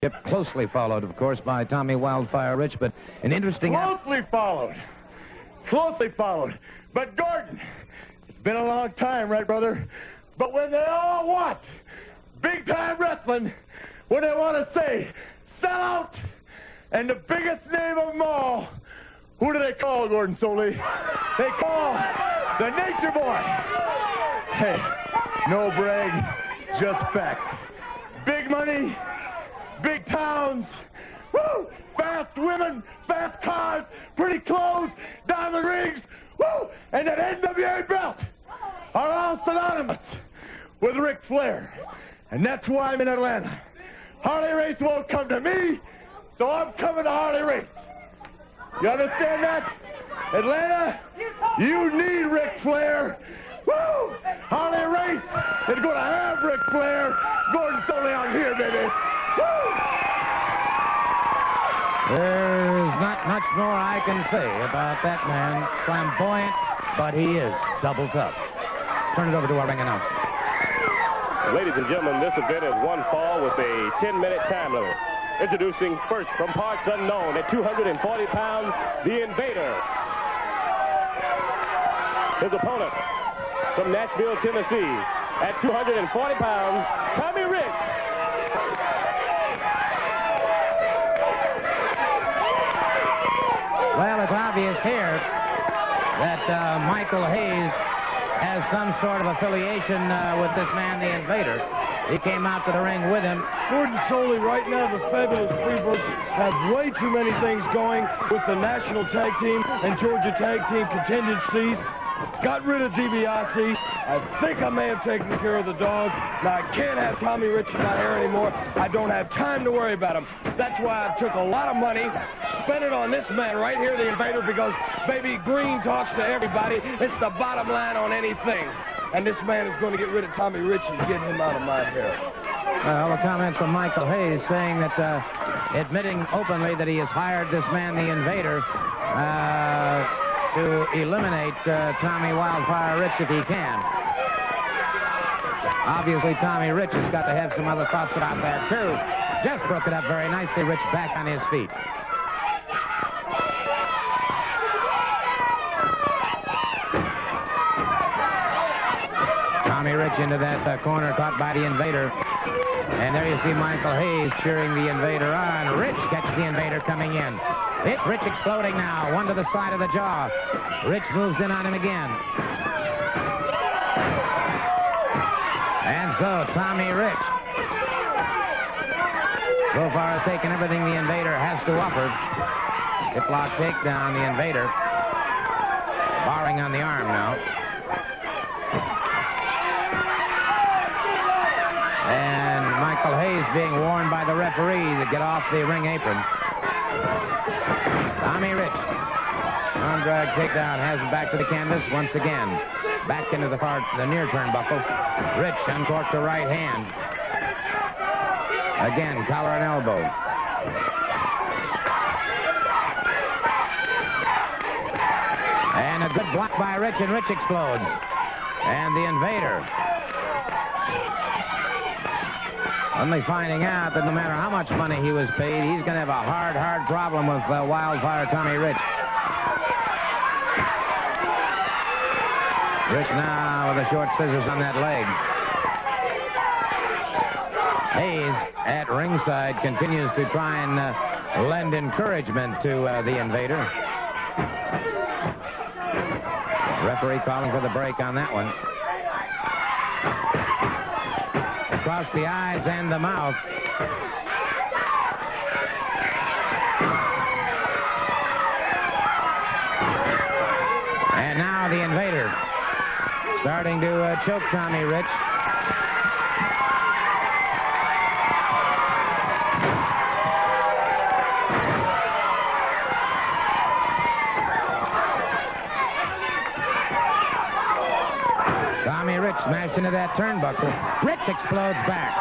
Closely followed, of course, by Tommy Wildfire Rich, but an interesting... Closely followed. But Gordon, it's been a long time, right, brother? But when they all want big-time wrestling, when they want to say, sell out, and the biggest name of them all, who do they call, Gordon Soley? They call the Nature Boy. Hey, no brag, just fact. Big money, big towns, woo! Fast women, fast cars, pretty clothes, diamond rings, woo! And that NWA belt are all synonymous with Ric Flair. And that's why I'm in Atlanta. Harley Race won't come to me, so I'm coming to Harley Race. You understand that? Atlanta, you need Ric Flair. Woo! Harley Race is going to have Ric Flair. Gordon Soley out here, baby. Woo! There's not much more I can say about that man. Flamboyant, but he is double tough. Let's turn it over to our ring announcer. Ladies and gentlemen, this event is one fall with a 10-minute time limit. Introducing first from parts unknown at 240 pounds, the Invader. His opponent from Nashville, Tennessee at 240 pounds, Tommy Rich. Well, it's obvious here that Michael Hayes has some sort of affiliation with this man, the Invader. He came out to the ring with him. Gordon Soley, right now, the fabulous Freebirds have way too many things going with the National Tag Team and Georgia Tag Team contingencies. Got rid of DiBiase. I think I may have taken care of the dog. Now, I can't have Tommy Rich in my hair anymore. I don't have time to worry about him. That's why I took a lot of money, spent it on this man right here, the Invader, because, baby, green talks to everybody. It's the bottom line on anything. And this man is going to get rid of Tommy Rich and get him out of my hair. Well, the comments from Michael Hayes saying that, admitting openly that he has hired this man, the Invader, to eliminate Tommy Wildfire Rich if he can. Obviously, Tommy Rich has got to have some other thoughts about that, too. Just broke it up very nicely. Rich back on his feet. Tommy Rich into that corner, caught by the Invader. And there you see Michael Hayes cheering the Invader on. Rich catches the Invader coming in. It's Rich exploding now. One to the side of the jaw. Rich moves in on him again. And so, Tommy Rich, so far has taken everything the Invader has to offer. Hip lock takedown, the Invader. Barring on the arm now. And Michael Hayes being warned by the referee to get off the ring apron. Tommy Rich. Arm drag takedown has him back to the canvas once again. Back into the near turnbuckle. Rich uncorked the right hand. Again, collar and elbow. And a good block by Rich, and Rich explodes. And the Invader, only finding out that no matter how much money he was paid, he's going to have a hard problem with Wildfire Tommy Rich. Rich now with the short scissors on that leg. Hayes at ringside continues to try and lend encouragement to the Invader. Referee calling for the break on that one. Across the eyes and the mouth. And now the Invader starting to choke Tommy Rich. Tommy Rich smashed into that turnbuckle. Rich explodes back.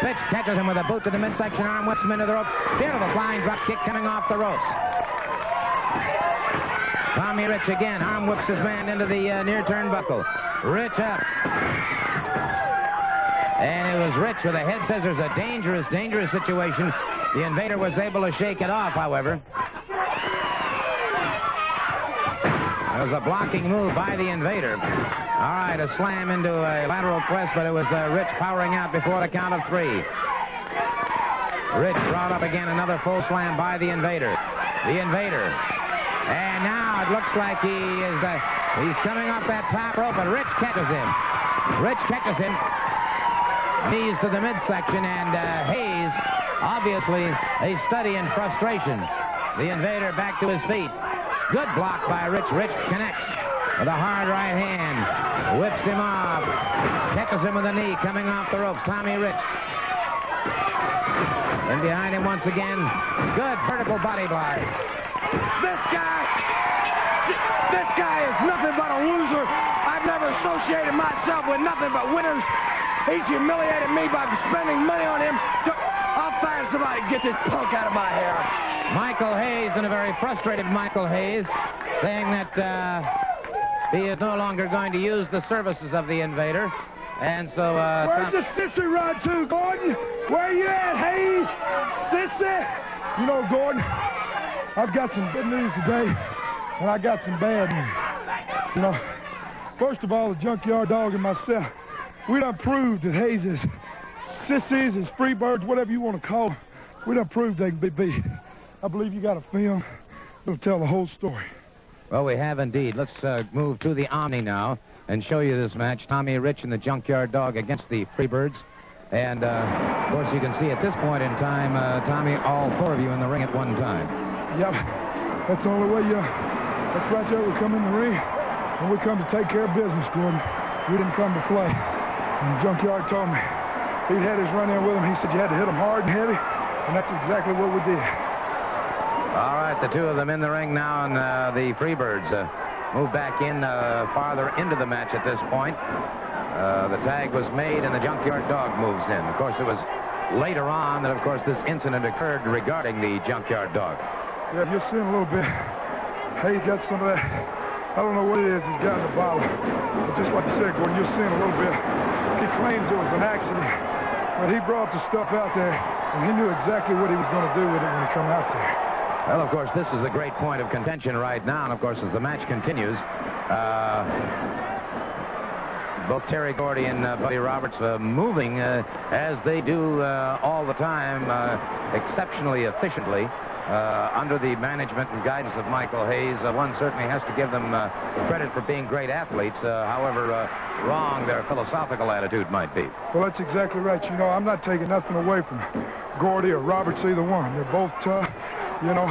Rich catches him with a boot to the midsection arm, whips him into the rope. Beautiful flying drop kick coming off the ropes. Tommy Rich again, arm whips his man into the near turnbuckle. Rich up. And it was Rich with a head scissors, a dangerous, dangerous situation. The Invader was able to shake it off, however. It was a blocking move by the Invader. All right, a slam into a lateral press, but it was Rich powering out before the count of 3. Rich brought up again another full slam by the Invader. The Invader. And now it looks like he's coming off that top rope, and Rich catches him. Rich catches him. Knees to the midsection, and Hayes, obviously a study in frustration. The Invader back to his feet. Good block by Rich. Rich connects with a hard right hand. Whips him off. Catches him with a knee coming off the ropes. Tommy Rich. And behind him once again. Good vertical body block. This guy is nothing but a loser. I've never associated myself with nothing but winners. He's humiliated me by spending money on him. I'll find somebody to get this punk out of my hair. Michael Hayes, and a very frustrated Michael Hayes, saying that he is no longer going to use the services of the Invader. And so... Where's the sissy ride to, Gordon? Where you at, Hayes? Sissy? You know, Gordon, I've got some good news today, and I got some bad news. You know, first of all, the Junkyard Dog and myself, we done proved that Hayes is sissies, his Freebirds, whatever you want to call them, we done proved they can be beat. I believe you got a film that'll tell the whole story. Well, we have indeed. Let's move to the Omni now and show you this match. Tommy Rich and the Junkyard Dog against the Freebirds. And, of course, you can see at this point in time, Tommy, all 4 of you in the ring at one time. Yep, that's the only way that's right there. We come in the ring, and we come to take care of business, Gordon. We didn't come to play. And Junkyard told me he'd had his run in with him. He said you had to hit him hard and heavy, and that's exactly what we did. All right, the 2 of them in the ring now, and the Freebirds move back in farther into the match at this point. The tag was made, and the Junkyard Dog moves in. Of course, it was later on that, of course, this incident occurred regarding the Junkyard Dog. Yeah, you're seeing a little bit. Hayes got some of that. I don't know what it is he's got in the bottle. But just like you said, Gordon, you're seeing a little bit. He claims it was an accident, but he brought the stuff out there, and he knew exactly what he was going to do with it when he come out there. Well, of course, this is a great point of contention right now, and of course, as the match continues, both Terry Gordy and Buddy Roberts moving as they do all the time, exceptionally efficiently. Under the management and guidance of Michael Hayes, one certainly has to give them credit for being great athletes, however wrong their philosophical attitude might be. Well, that's exactly right. You know, I'm not taking nothing away from Gordy or Roberts, either one. They're both tough, you know,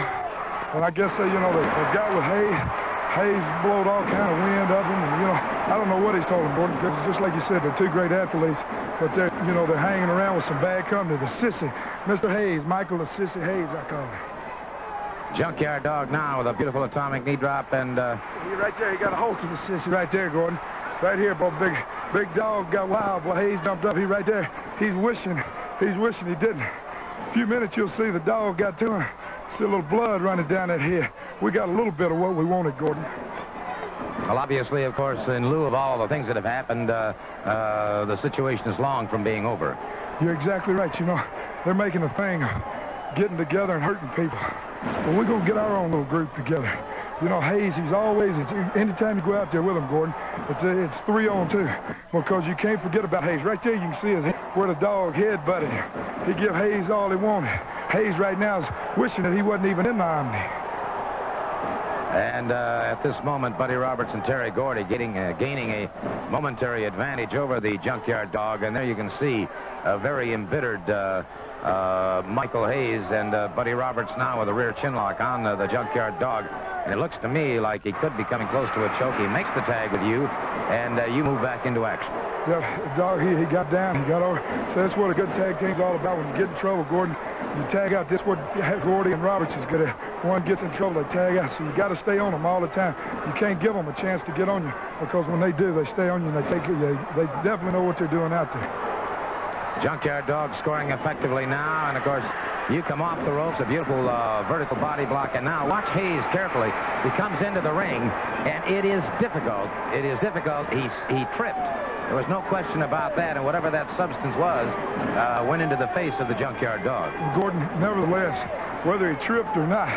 and I guess, you know, they've got with Hayes blowed all kind of wind of him, and, you know, I don't know what he's told him, Gordon, because just like you said, they're 2 great athletes, but they're hanging around with some bad company. The sissy, Mr. Hayes, Michael the Sissy Hayes, I call him. Junkyard Dog now with a beautiful atomic knee drop, and right there, he got a hold of the sissy right there, Gordon. Right here, boy, big dog got wild. Well, Hayes jumped up. He right there. He's wishing he didn't. A few minutes, you'll see the dog got to him. See a little blood running down that head. We got a little bit of what we wanted, Gordon. Well, obviously, of course, in lieu of all the things that have happened, the situation is long from being over. You're exactly right. You know, they're making a thing of getting together and hurting people. Well, we're going to get our own little group together. You know, Hayes, he's always, anytime you go out there with him, Gordon, it's 3-on-2. Because you can't forget about Hayes. Right there, you can see where the dog head butted him. He give Hayes all he wanted. Hayes right now is wishing that he wasn't even in the Omni. And at this moment, Buddy Roberts and Terry Gordy gaining a momentary advantage over the Junkyard Dog. And there you can see a very embittered Michael Hayes and Buddy Roberts now with a rear chinlock on the Junkyard Dog. And it looks to me like he could be coming close to a choke. He makes the tag with you, and you move back into action. Yeah, dog, he got down, he got over. So that's what a good tag team's all about. When you get in trouble, Gordon, you tag out. That's what Gordy and Roberts is good at. One gets in trouble, they tag out. So you got to stay on them all the time. You can't give them a chance to get on you, because when they do, they stay on you and they take you. They definitely know what they're doing out there. Junkyard Dog scoring effectively now, and of course, you come off the ropes, a beautiful vertical body block, and now watch Hayes carefully. He comes into the ring, and it is difficult. It is difficult. He tripped. There was no question about that, and whatever that substance was went into the face of the Junkyard Dog. Gordon, nevertheless, whether he tripped or not,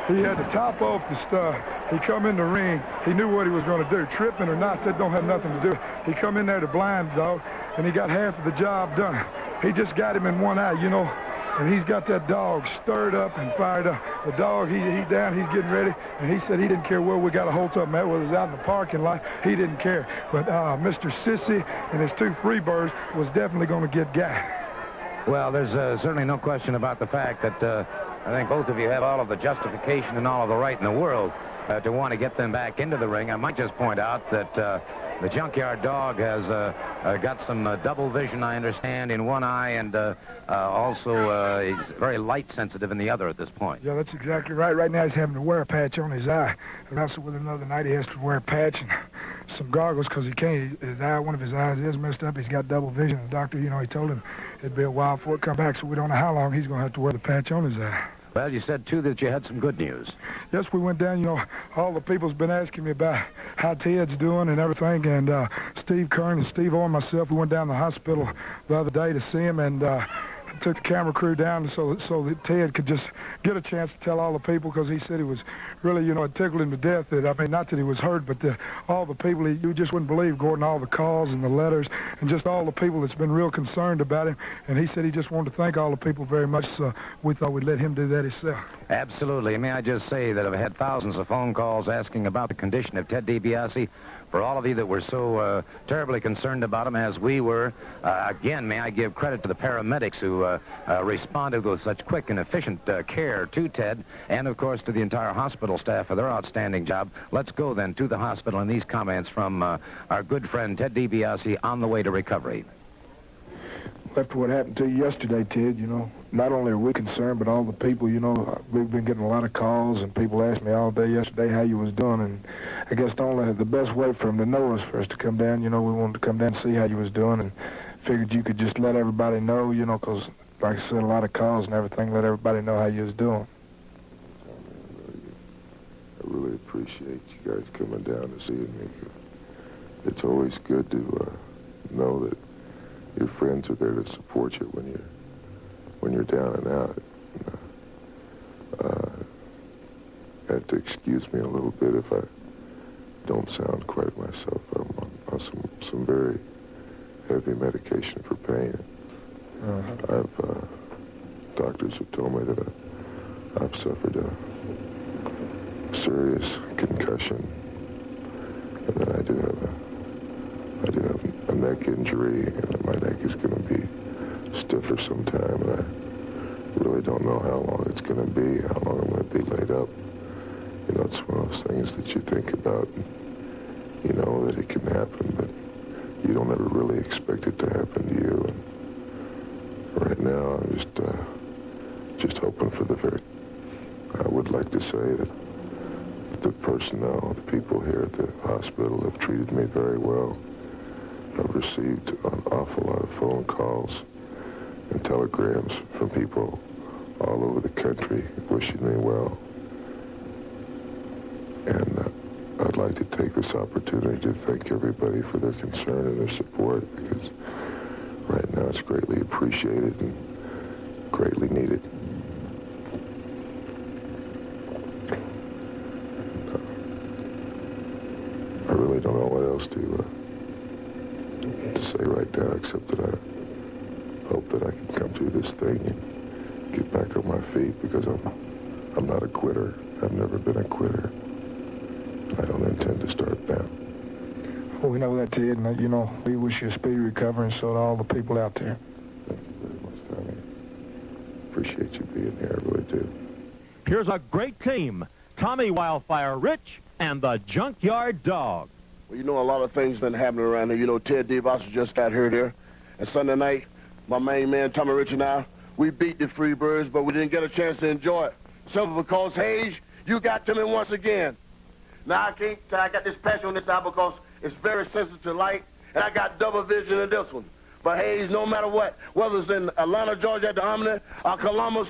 he had to top off the stuff. He come in the ring. He knew what he was going to do. Tripping or not, that don't have nothing to do. He come in there to blind the dog, and he got half of the job done. He just got him in one eye, you know, and he's got that dog stirred up and fired up. The dog, he's down, he's getting ready, and he said he didn't care where we got a hold of him at, whether it was out in the parking lot, he didn't care. But Mr. Sissy and his two Freebirds was definitely going to get got. Well, there's certainly no question about the fact that I think both of you have all of the justification and all of the right in the world to want to get them back into the ring. I might just point out that the Junkyard Dog has got some double vision, I understand, in one eye, and also he's very light sensitive in the other at this point. Yeah, that's exactly right. Right now he's having to wear a patch on his eye. And also with another night he has to wear a patch and some goggles because he can't. His eye, one of his eyes is messed up. He's got double vision. The doctor, you know, he told him it'd be a while before it come back, so we don't know how long he's going to have to wear the patch on his eye. Well, you said, too, that you had some good news. Yes, we went down, you know, all the people's been asking me about how Ted's doing and everything, and Steve Keirn and Steve O and myself, we went down to the hospital the other day to see him, and took the camera crew down so that Ted could just get a chance to tell all the people, because he said he was really, you know, it tickled him to death that, I mean, not that he was hurt, but all the people, you just wouldn't believe, Gordon, all the calls and the letters and just all the people that's been real concerned about him. And he said he just wanted to thank all the people very much, so we thought we'd let him do that himself. Absolutely. May I just say that I've had thousands of phone calls asking about the condition of Ted DiBiase. For all of you that were so terribly concerned about him as we were, again, may I give credit to the paramedics who responded with such quick and efficient care to Ted, and, of course, to the entire hospital staff for their outstanding job. Let's go, then, to the hospital and these comments from our good friend Ted DiBiase on the way to recovery. After what happened to you yesterday, Ted, you know, not only are we concerned, but all the people, you know, we've been getting a lot of calls, and people asked me all day yesterday how you was doing, and I guess the best way for them to know is for us to come down. You know, we wanted to come down and see how you was doing, and figured you could just let everybody know, you know, because, like I said, a lot of calls and everything, let everybody know how you was doing. I really appreciate you guys coming down to see me. It's always good to know that your friends are there to support you when you're down and out. You have to excuse me a little bit if I don't sound quite myself. I'm on some very heavy medication for pain. Doctors have told me that I've suffered a serious concussion, and that I do have a neck injury, and that my neck is going to be stiff for some time, and I really don't know how long it's going to be, how long I'm going to be laid up. You know, it's one of those things that you think about, you know, that it can happen, but you don't ever really expect it to happen to you. And right now, I'm just hoping for the very... I would like to say that the personnel, the people here at the hospital have treated me very well. I've received an awful lot of phone calls and telegrams from people all over the country wishing me well. And I'd like to take this opportunity to thank everybody for their concern and their support, because right now it's greatly appreciated and greatly needed. I really don't know what else to say right now, except that I hope that I can come through this thing and get back on my feet, because I'm not a quitter. I've never been a quitter. I don't intend to start now. Well, we know that, Ted, and, you know, we wish you a speedy recovery, and so do all the people out there. Thank you very much, Tommy. Appreciate you being here, I really do. Here's a great team. Tommy Wildfire Rich and the Junkyard Dog. Well, you know, a lot of things been happening around here. You know, Ted DiBiase just got hurt here. And Sunday night, my main man, Tommy Rich, and I, we beat the Freebirds, but we didn't get a chance to enjoy it. Simply because, Hayes, you got to me once again. Now, I got this patch on this eye because it's very sensitive to light, and I got double vision in this one. But, Hayes, no matter what, whether it's in Atlanta, Georgia at the Omni, or Columbus,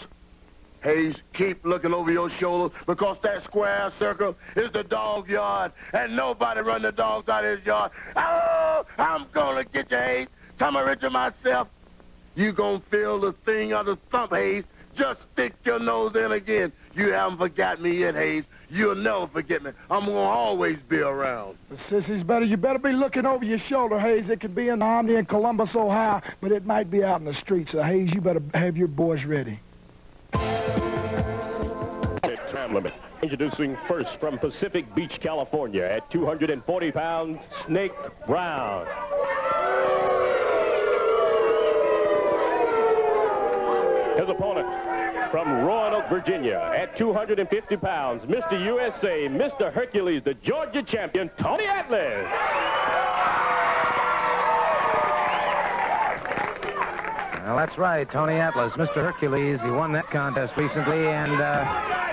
Hayes, keep looking over your shoulder because that square circle is the dog yard, and nobody run the dogs out of his yard. Oh, I'm gonna get you, Hayes. Tommy Richard myself. You gonna feel the thing of the thump, Hayes. Just stick your nose in again. You haven't forgot me yet, Hayes. You'll never forget me. I'm gonna always be around. Sissies, you better be looking over your shoulder, Hayes. It could be in the Omni in Columbus, Ohio, but it might be out in the streets. So, Hayes, you better have your boys ready. Time limit. Introducing first from Pacific Beach, California, at 240 pounds, Snake Brown. His opponent from Roanoke, Virginia, at 250 pounds, Mr. USA, Mr. Hercules, the Georgia champion, Tony Atlas. Well, that's right, Tony Atlas, Mr. Hercules. He won that contest recently, and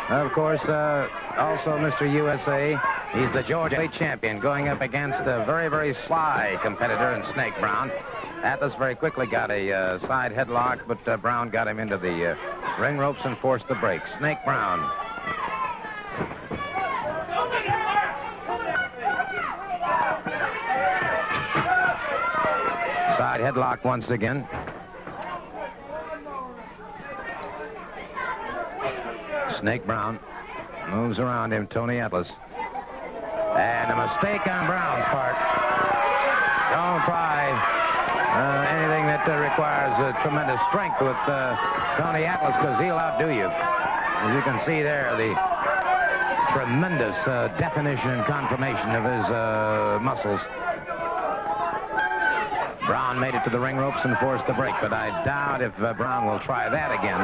of course, also Mr. USA. He's the Georgia champion, going up against a very, very sly competitor in Snake Brown. Atlas very quickly got a side headlock, but Brown got him into the ring ropes and forced the break. Snake Brown. Side headlock once again. Snake Brown moves around him, Tony Atlas. And a mistake on Brown's part. Don't try anything that requires tremendous strength with Tony Atlas, because he'll outdo you. As you can see there, the tremendous definition and confirmation of his muscles. Brown made it to the ring ropes and forced the break, but I doubt if Brown will try that again.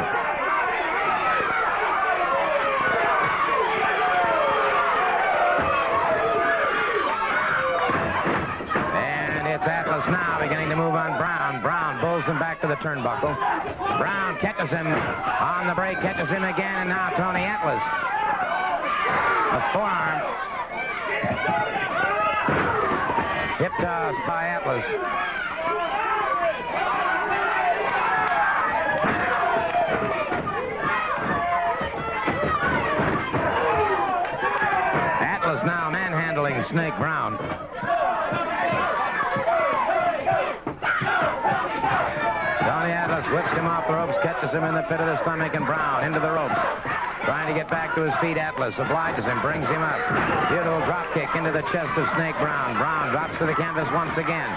It's Atlas now beginning to move on Brown. Brown pulls him back to the turnbuckle. Brown catches him on the break, catches him again, and now Tony Atlas. A forearm. Hip toss by Atlas. Atlas now manhandling Snake Brown. Whips him off the ropes, catches him in the pit of the stomach, and Brown into the ropes. Trying to get back to his feet, Atlas obliges him, brings him up. Beautiful drop kick into the chest of Snake Brown. Brown drops to the canvas once again.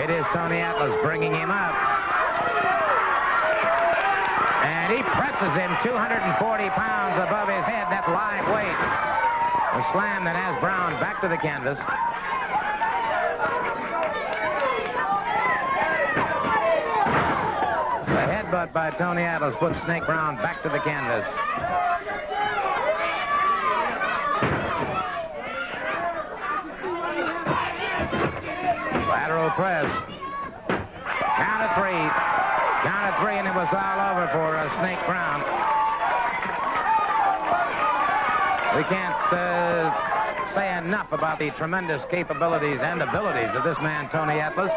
It is Tony Atlas bringing him up. And he presses him 240 pounds above his head. That's live weight. A slam that has Brown back to the canvas. Headbutt by Tony Atlas puts Snake Brown back to the canvas. Lateral press. Count of three. Count of three, and it was all over for Snake Brown. We can't say enough about the tremendous capabilities and abilities of this man, Tony Atlas,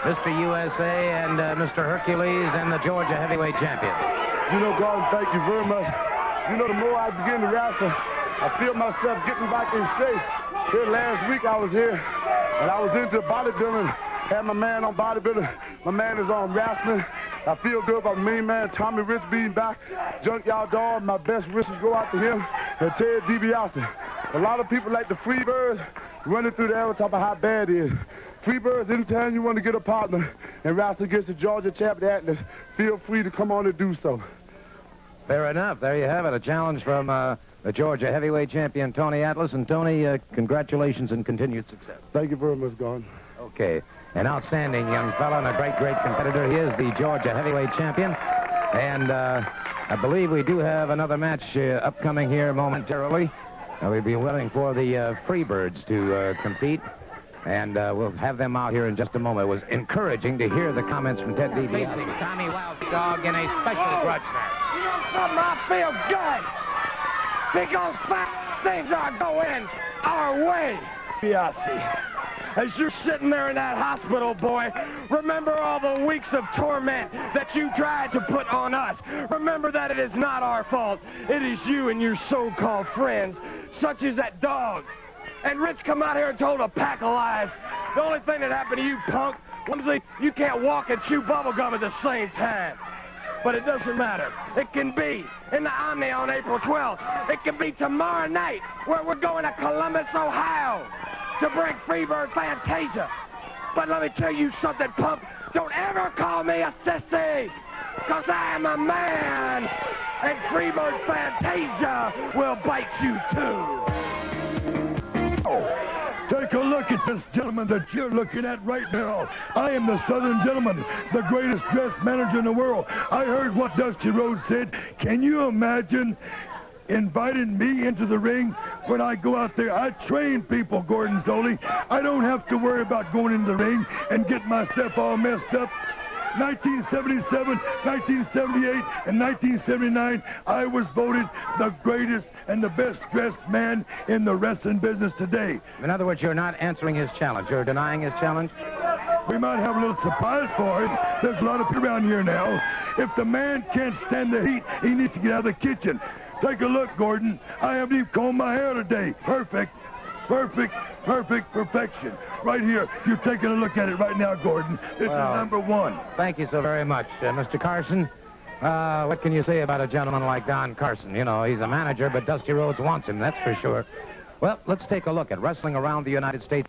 Mr. USA and Mr. Hercules and the Georgia heavyweight champion. You know, Gordon, thank you very much. You know, the more I begin to wrestle, I feel myself getting back in shape. Here last week I was here, and I was into bodybuilding. Had my man on bodybuilding. My man is on wrestling. I feel good about me, man. Tommy Rich being back. Junkyard Dog, my best wishes go out to him. And Ted DiBiase. A lot of people like the Freebirds running through the air talking about how bad it is. Freebirds, anytime you want to get a partner and wrestle against the Georgia champion Atlas, feel free to come on and do so. Fair enough. There you have it. A challenge from the Georgia heavyweight champion, Tony Atlas. And Tony, congratulations and continued success. Thank you very much, Gordon. Okay. An outstanding young fellow and a great, great competitor. He is the Georgia heavyweight champion. And I believe we do have another match upcoming here momentarily. We'll be waiting for the Freebirds to compete. And we'll have them out here in just a moment. It was encouraging to hear the comments from Ted DiBiase. Tommy Wild Dog in a special grudge match. You know something? I feel good. Because things are going our way. DiBiase. as you're sitting there in that hospital, boy, remember all the weeks of torment that you tried to put on us. Remember that it is not our fault. It is you and your so-called friends, such as that dog. And Rich come out here and told a pack of lies. The only thing that happened to you, punk, was you can't walk and chew bubblegum at the same time. But it doesn't matter. It can be in the Omni on April 12th. It can be tomorrow night where we're going to Columbus, Ohio to bring Freebird Fantasia. But let me tell you something, punk. Don't ever call me a sissy, because I am a man. And Freebird Fantasia will bite you too. Take a look at this gentleman that you're looking at right now. I am the Southern Gentleman, the greatest dressed manager in the world. I heard what Dusty Rhodes said. Can you imagine inviting me into the ring when I go out there? I train people, Gordon Soley. I don't have to worry about going into the ring and getting myself all messed up. 1977, 1978, and 1979, I was voted the greatest and the best dressed man in the wrestling business today. In other words, you're not answering his challenge. You're denying his challenge? We might have a little surprise for him. There's a lot of people around here now. If the man can't stand the heat, he needs to get out of the kitchen. Take a look, Gordon. I haven't even combed my hair today. Perfect. Perfect, perfect, perfection. Right here. You're taking a look at it right now, Gordon. This is number one. Thank you so very much, Mr. Carson. What can you say about a gentleman like Don Carson? You know, he's a manager, but Dusty Rhodes wants him, that's for sure. Well, let's take a look at wrestling around the United States.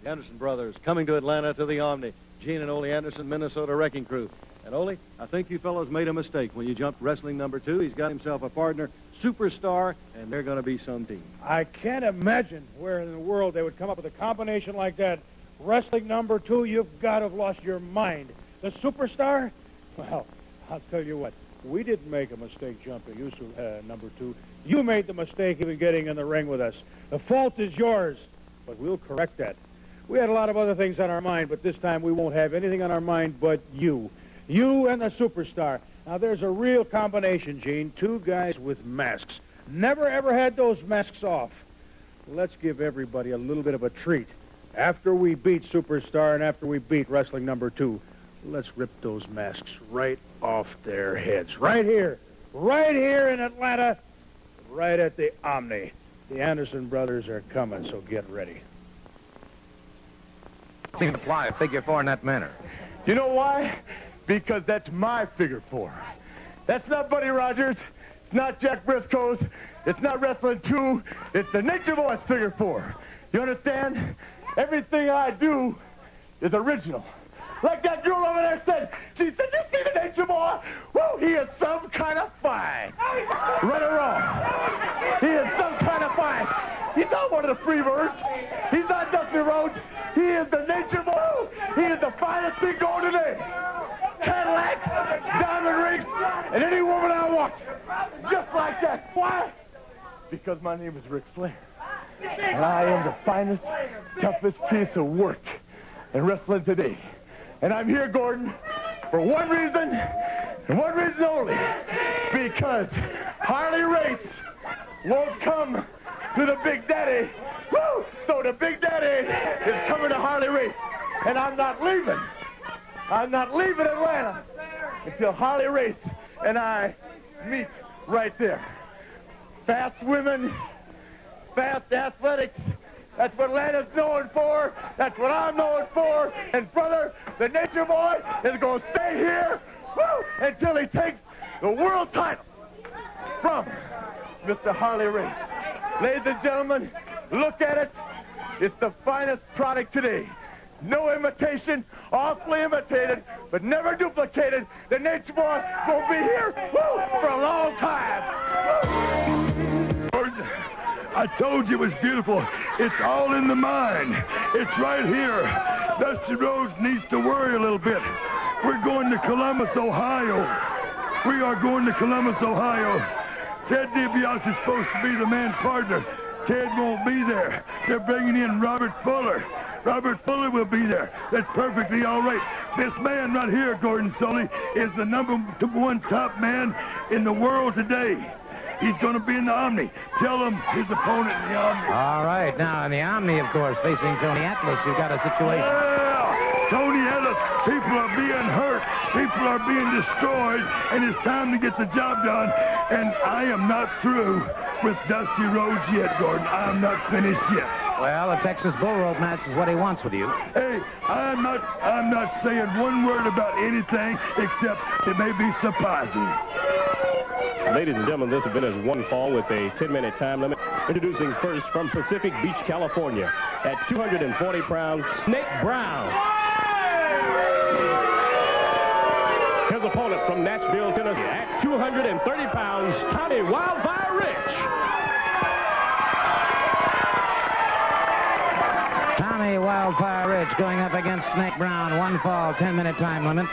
The Anderson brothers coming to Atlanta to the Omni. Gene and Ole Anderson, Minnesota Wrecking Crew. And Ole, I think you fellows made a mistake when you jumped wrestling number 2. He's got himself a partner, Superstar, and they're going to be some team. I can't imagine where in the world they would come up with a combination like that. Wrestling number 2, you've got to have lost your mind. The Superstar? Well, I'll tell you what. We didn't make a mistake jumping you, number 2. You made the mistake even getting in the ring with us. The fault is yours, but we'll correct that. We had a lot of other things on our mind, but this time we won't have anything on our mind but you. You and the Superstar. Now, there's a real combination, Gene. 2 guys with masks. Never, ever had those masks off. Let's give everybody a little bit of a treat. After we beat Superstar and after we beat wrestling number 2, let's rip those masks right off their heads. Right here in Atlanta, right at the Omni. The Anderson brothers are coming, so get ready. Seem to fly a figure 4 in that manner. You know why? Because that's my figure 4. That's not Buddy Rogers. It's not Jack Briscoe's. It's not Wrestling 2. It's the Nature Boy's figure 4. You understand? Everything I do is original. Like that girl over there said. She said, you see the Nature Boy? Woo, he is some kind of fine. Right or wrong? He is some kind of fine. He's not one of the Freebirds. He's not Dusty Rhodes. He is the Nature Boy. He is the finest thing going today. Cadillacs, diamond rings, and any woman I want. Just like that. Why? Because my name is Ric Flair. And I am the finest, toughest piece of work in wrestling today. And I'm here, Gordon, for one reason, and one reason only. Because Harley Race won't come to the Big Daddy. Woo! So the Big Daddy is coming to Harley Race. And I'm not leaving. I'm not leaving Atlanta until Harley Race and I meet right there. Fast women, fast athletics. That's what Atlanta's known for. That's what I'm known for. And, brother, the Nature Boy is going to stay here until he takes the world title from Mr. Harley Race. Ladies and gentlemen, look at it. It's the finest product today. No imitation, awfully imitated, but never duplicated. The Nature Boy will be here for a long time. I told you it was beautiful. It's all in the mind. It's right here. Dusty Rhodes needs to worry a little bit. We're going to Columbus, Ohio. We are going to Columbus, Ohio. Ted DiBiase is supposed to be the man's partner. Ted won't be there. They're bringing in Robert Fuller. Robert Fuller will be there. That's perfectly all right. This man right here, Gordon Sully, is the number 1 top man in the world today. He's going to be in the Omni. Tell him his opponent in the Omni. All right. Now, in the Omni, of course, facing Tony Atlas, you've got a situation. Yeah! Tony Atlas, people are being hurt. People are being destroyed, and it's time to get the job done. And I am not through with Dusty Rhodes yet, Gordon. I'm not finished yet. Well, a Texas bull rope match is what he wants with you. Hey, I'm not saying one word about anything except it may be surprising. Ladies and gentlemen, this event is one fall with a 10-minute time limit. Introducing first from Pacific Beach, California, at 240 pounds, Snake Brown. His opponent from Nashville, Tennessee, at 230 pounds, Tommy Wildfire Rich. Tommy Wildfire Rich going up against Snake Brown. One fall, 10-minute time limit.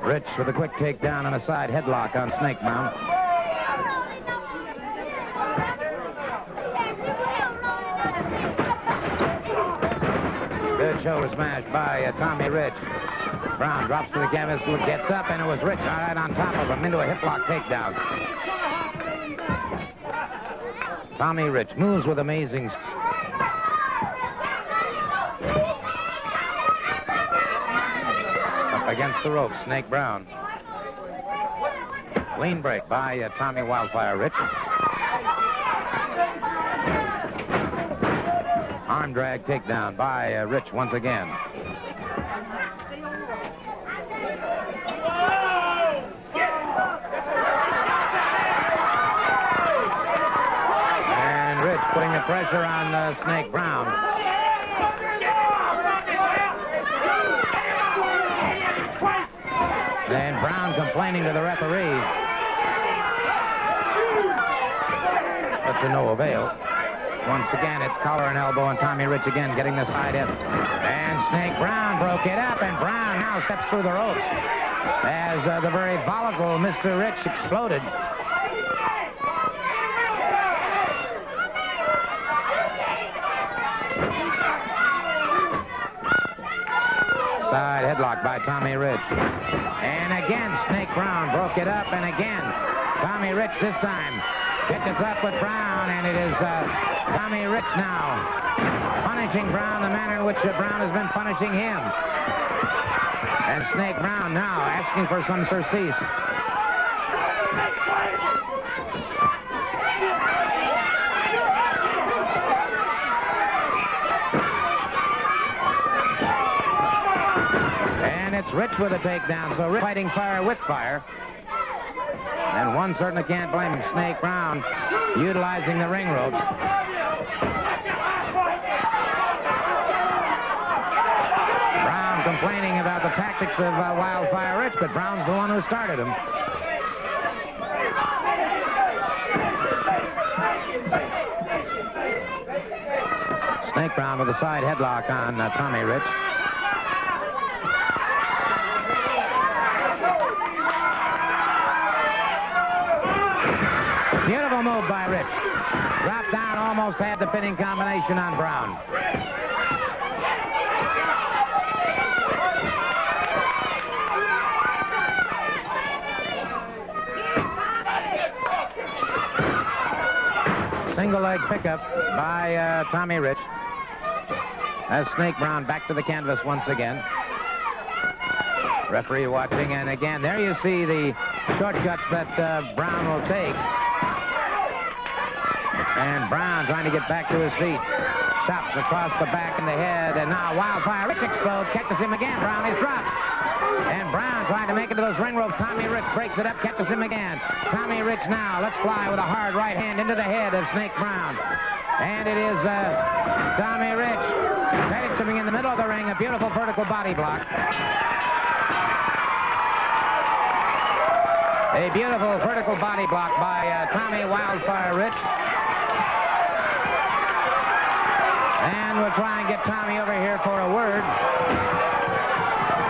Rich with a quick takedown and a side headlock on Snake Brown. Good shoulder smash by Tommy Rich. Brown drops to the canvas, gets up, and it was Rich right on top of him into a hip lock takedown. Tommy Rich moves with amazing. Up against the ropes, Snake Brown. Lean break by Tommy Wildfire Rich. Arm drag takedown by Rich once again. And Rich putting the pressure on Snake Brown. And Brown complaining to the referee. But to no avail. Once again, it's collar and elbow, and Tommy Rich again getting the side hit. And Snake Brown broke it up, and Brown now steps through the ropes as the very volatile Mr. Rich exploded. Side headlock by Tommy Rich. And again, Snake Brown broke it up, and again, Tommy Rich this time catches up with Brown, and it is Tommy Rich now punishing Brown the manner in which Brown has been punishing him. And Snake Brown now asking for some surcease. And it's Rich with a takedown, so Rich fighting fire with fire. And one certainly can't blame him. Snake Brown utilizing the ring ropes. Brown complaining about the tactics of Wildfire Rich, but Brown's the one who started him. Snake Brown with a side headlock on Tommy Rich. Beautiful move by Rich. Dropped down, almost had the pinning combination on Brown. Single leg pickup by Tommy Rich. As Snake Brown back to the canvas once again. Referee watching, and again, there you see the shortcuts that Brown will take. And Brown trying to get back to his feet. Chops across the back and the head, and now Wildfire Rich explodes, catches him again. Brown is dropped. And Brown trying to make it to those ring ropes. Tommy Rich breaks it up, catches him again. Tommy Rich now, let's fly with a hard right hand into the head of Snake Brown. And it is Tommy Rich catching him in the middle of the ring, a beautiful vertical body block. A beautiful vertical body block by Tommy Wildfire Rich. And we'll try and get Tommy over here for a word.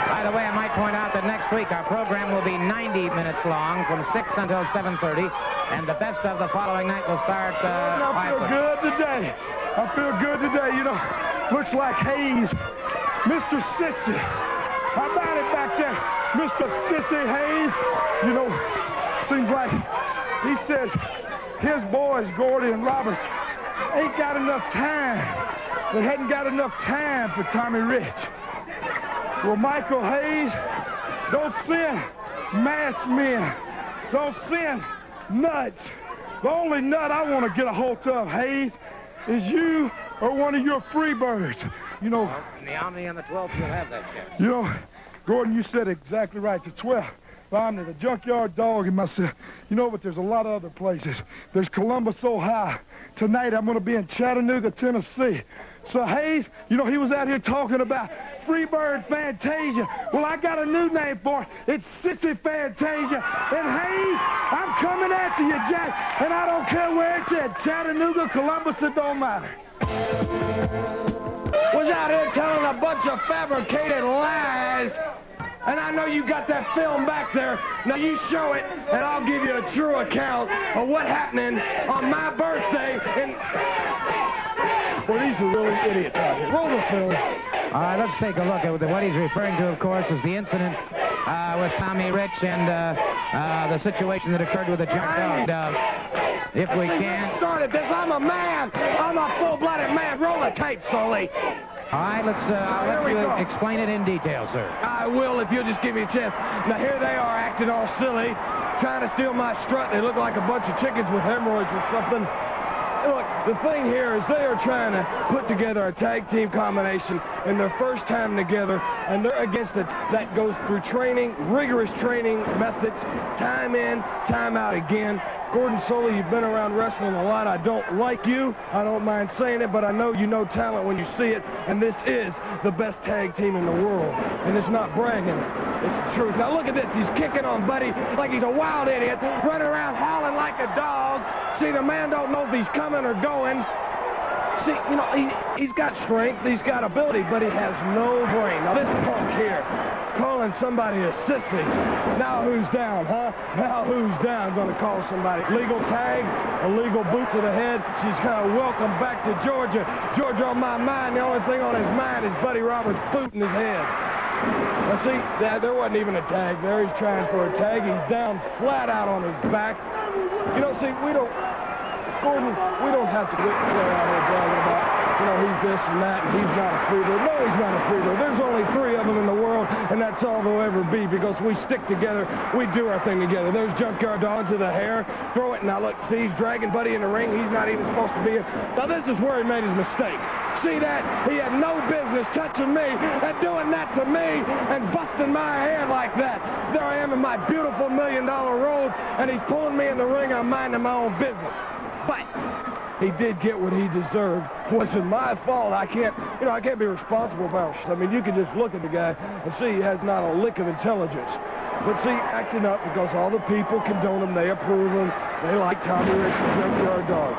By the way, I might point out that next week our program will be 90 minutes long from 6 until 7:30. And the best of the following night will start I feel good today. I feel good today. You know, Looks like Hayes, Mr. Sissy. How about it back there, Mr. Sissy Hayes? You know, seems like he says his boys, Gordy and Robert, ain't got enough time. They hadn't got enough time for Tommy Rich. Well, Michael Hayes, don't send masked men. Don't send nuts. The only nut I want to get a hold of, Hayes, is you or one of your Freebirds. You know, In the Omni and the 12th, you'll have that chance. you know, Gordon, you said exactly right. The 12th, the Omni, the Junkyard Dog, and myself. You know, but there's a lot of other places. There's Columbus, Ohio. Tonight, I'm going to be in Chattanooga, Tennessee. So, Hayes, you know, he was out here talking about Freebird Fantasia. Well, I got a new name for it. It's Sissy Fantasia. And, Hayes, I'm coming after you, Jack. And I don't care where it's at. Chattanooga, Columbus, it don't matter. Was out here telling a bunch of fabricated lies. And I know you got that film back there. Now you show it, and I'll give you a true account of what happened on my birthday. Well, these are really idiots out here. Roll the film. All right, let's take a look at what he's referring to, of course, is the incident with Tommy Rich and the situation that occurred with the Junkyard Dog. If we can. Started this. I'm a man. I'm a full-blooded man. Roll the tape, Sully. All right, I'll let you explain it in detail, sir. I will if you'll just give me a chance. Now, here they are acting all silly, trying to steal my strut. They look like a bunch of chickens with hemorrhoids or something. Look, the thing here is they are trying to put together a tag team combination in their first time together, and they're against it that goes through training, rigorous training methods, time in, time out again. Gordon Sully, you've been around wrestling a lot. I don't like you. I don't mind saying it, but I know you know talent when you see it, and this is the best tag team in the world. And it's not bragging. It's the truth. Now look at this. He's kicking on Buddy like he's a wild idiot, running around howling like a dog. See, the man don't know if he's coming or going. See, you know, he's got strength, he's got ability, but he has no brain. Now this punk here, calling somebody a sissy. Now who's down, huh? Now who's down? Going to call somebody. Legal tag, a legal boot to the head. She's kind of welcome back to Georgia. Georgia on my mind. The only thing on his mind is Buddy Roberts' boot in his head. Now see, there wasn't even a tag there. He's trying for a tag. He's down flat out on his back. You know, see, Gordon, we don't have to get Flair out here bragging about, you know, he's this and that, and he's not a Freebird. No, he's not a Freebird. There's only 3 of them in the world, and that's all there'll ever be, because we stick together. We do our thing together. There's Junkyard Dog to the hair. Throw it. Now, look, see, he's dragging Buddy in the ring. He's not even supposed to be here. Now, this is where he made his mistake. See that? He had no business touching me and doing that to me and busting my hair like that. There I am in my beautiful $1 million robe, and he's pulling me in the ring. I'm minding my own business. But he did get what he deserved. It wasn't my fault. I can't be responsible for it. I mean, you can just look at the guy and see he has not a lick of intelligence. But see, acting up because all the people condone him, they approve him, they like Tommy Rich and Junkyard Dog.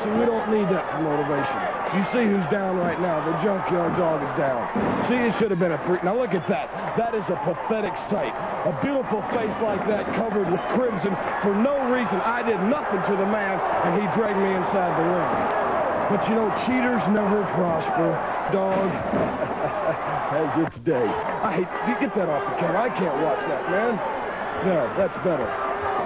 See, we don't need that for motivation. You see who's down right now. The Junkyard Dog is down. See, it should have been a freak. Now look at that. That is a pathetic sight. A beautiful face like that covered with crimson for no reason. I did nothing to the man, and he dragged me inside the ring. But you know, cheaters never prosper. Dog has its day. Get that off the camera. I can't watch that, man. There, that's better.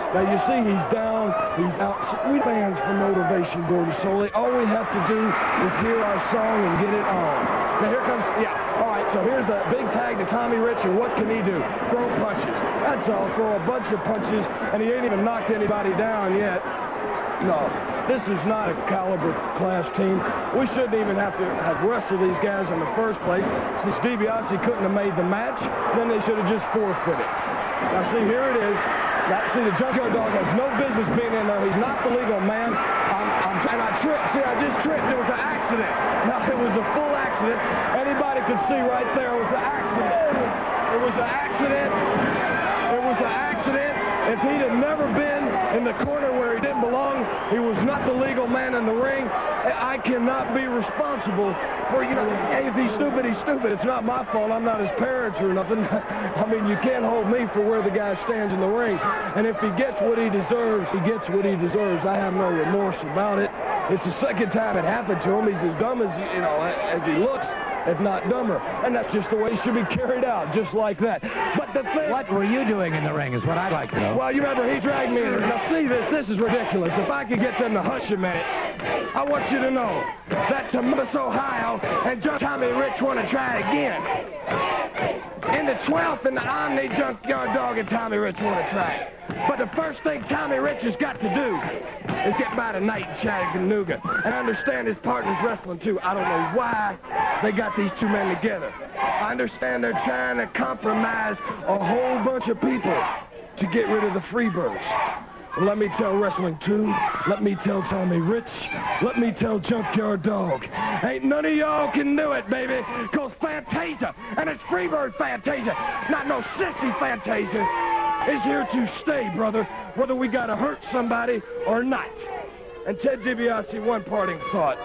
Now, you see, he's down, he's out. We fans for motivation, Gordon Sully. All we have to do is hear our song and get it on. Now, here comes, all right, so here's a big tag to Tommy Rich, and what can he do? Throw punches. That's all, throw a bunch of punches, and he ain't even knocked anybody down yet. No, this is not a caliber class team. We shouldn't even have to have wrestled these guys in the first place. Since DiBiase couldn't have made the match, then they should have just forfeited. Now, see, here it is. Now, see, the Junkyard Dog has no business being in there. He's not the legal man. And I tripped. See, I just tripped. It was an accident. Now, it was a full accident. Anybody could see right there it was an accident. It was an accident. It was an accident. If he'd have never been in the corner where he didn't belong, he was not the legal man in the ring. I cannot be responsible for, you know, hey, if he's stupid, he's stupid. It's not my fault. I'm not his parents or nothing. I mean, you can't hold me for where the guy stands in the ring. And if he gets what he deserves, he gets what he deserves. I have no remorse about it. It's the second time it happened to him. He's as dumb as, as he looks, if not dumber. And that's just the way it should be carried out, just like that. But the thing... What were you doing in the ring is what I'd like to know. Well, you remember he dragged me in there. Now, see this. This is ridiculous. If I could get them to hush a minute, I want you to know that Columbus, Ohio, and Tommy Rich want to try again. In the 12th in the Omni, Junkyard Dog and Tommy Rich want to try it. But the first thing Tommy Rich has got to do is get by tonight in Chattanooga and understand his partner's wrestling too. I don't know why they got these two men together. I understand they're trying to compromise a whole bunch of people to get rid of the Freebirds. Well, let me tell Wrestling 2, let me tell Tommy Rich, let me tell Junkyard Dog. Ain't none of y'all can do it, baby, because Fantasia, and it's Freebird Fantasia, not no sissy Fantasia, is here to stay, brother, whether we got to hurt somebody or not. And Ted DiBiase, one parting thought.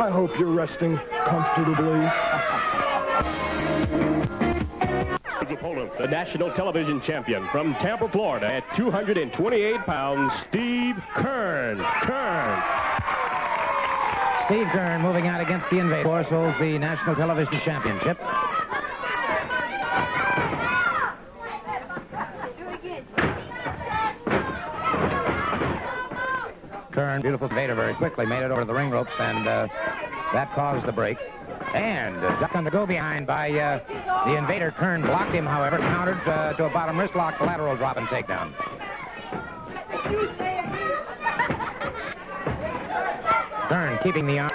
I hope you're resting comfortably. His opponent, the national television champion from Tampa, Florida, at 228 pounds, Steve Keirn. Steve Keirn moving out against the Invader. Of course, holds the national television championship. Keirn, beautiful Invader, very quickly made it over the ring ropes, and that caused the break. And ducked under go behind by the Invader. Keirn blocked him, however, countered to a bottom wrist lock, lateral drop and takedown. Keirn keeping the arm.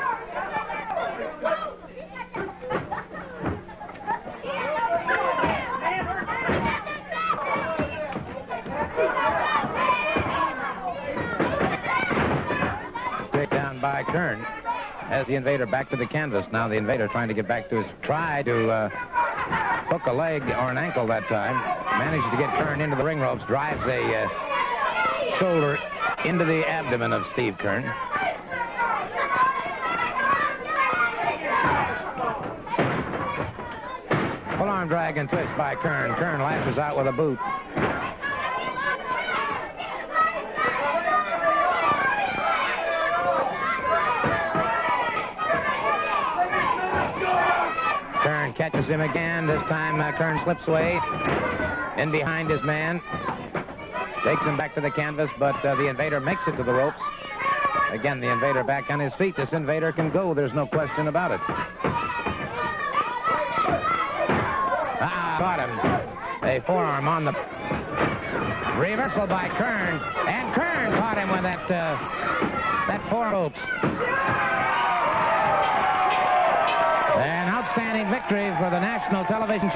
Takedown by Keirn. As the Invader back to the canvas. Now the Invader trying to get back to his... Try to hook a leg or an ankle that time. Managed to get Keirn into the ring ropes. Drives a shoulder into the abdomen of Steve Keirn. Full arm drag and twist by Keirn. Keirn lashes out with a boot. Catches him again. This time Keirn slips away in behind his man. Takes him back to the canvas, but the Invader makes it to the ropes. Again, the Invader back on his feet. This Invader can go. There's no question about it. Caught him. A forearm on the reversal by Keirn. And Keirn caught him with that forearm ropes. An outstanding victory for the national television.